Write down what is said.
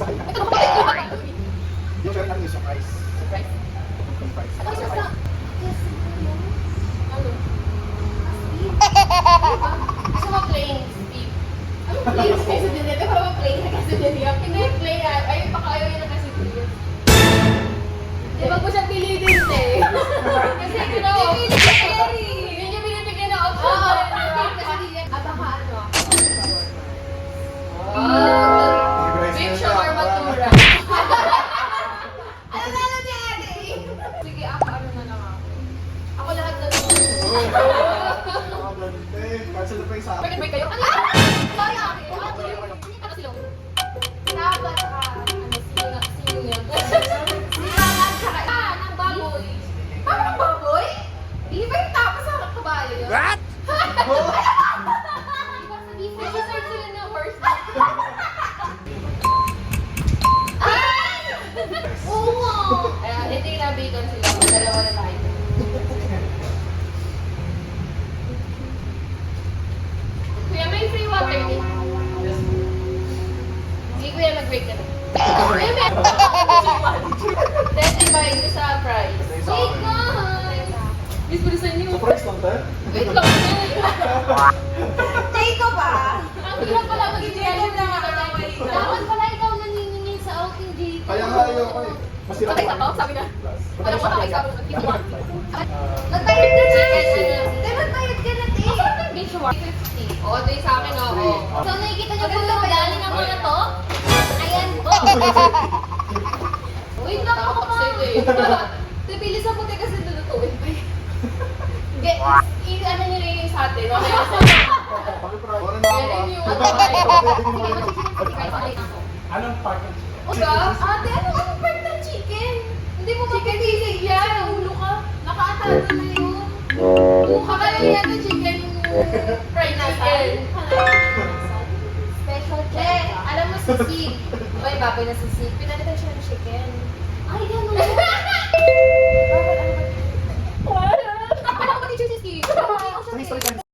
Ito ba kayo? Yung meron lang yung surprise. Surprise? Surprise. Ano surprise? Ano? Gusto mo plain Steve? Ano plain? Kasi dinito pa ba plain na kasi dinito? Hindi plain na. Ayun, baka ayaw yun na kasi dinito. Di ba ko siya pilitin eh? Kasi pipili ka Terry. Yun yung binibigyan na option. Oo, kasi dinito. Baka ano? Beef shawarma tura. Ano na lang ni ate? Sige, ako ano na lang ako. Ako lahat na lang. Cancel na pa yung sa akin. Break kayo? Ano yun? Sorry ate. Ano silong? Dapat sino yun? Sinangan tsaka ng baboy. Ano ng baboy? Di ba yung tapos sa kabayo yun? What? Nag-search sila ng horse. Ay! Oo nga! Ayan, ito yung na-bacon sila. Dalawa na tayo. Kuya, may free water din. Sige kuya, mag-break ka na. Kuya, may Then, divide ko sa price. Wait guys! Miss ko sa inyo. Surprise lang tayo. Wait lang. Take ko ba? Ang hirap pala maging reality na dapat pala ikaw naniningil sa outing dito. Kaya nga ayoko eh. Masira Patay ka to? Sabi na. Alam ko na ikaw. Nagbayad ka na. Di ba bayad ka na, te? Ako lang beach walk. 50. Oo, ito yung sa akin, oo. So, nakikita niyo po yung galing ang mga to? Ayan po. Wait lang ako pa. Tipilis ang puti kasi lulutuin pa yun. I-ano nyo rin yung sa atin. Okay, Wala na ako yan yung Anong part ng Ate, anong part ng chicken? Hindi mo mapipilig yan. Ulo ka. Nakaatado na yun. Mukha kayo yan ng chicken fried chicken. Special check. Alam mo si Sig. Oy, baboy na si Sig. Pinalitan siya ng chicken. Ay, gano'n. Bakit ano ba? Wala. Ako ba teacher si Sig? Sa history time?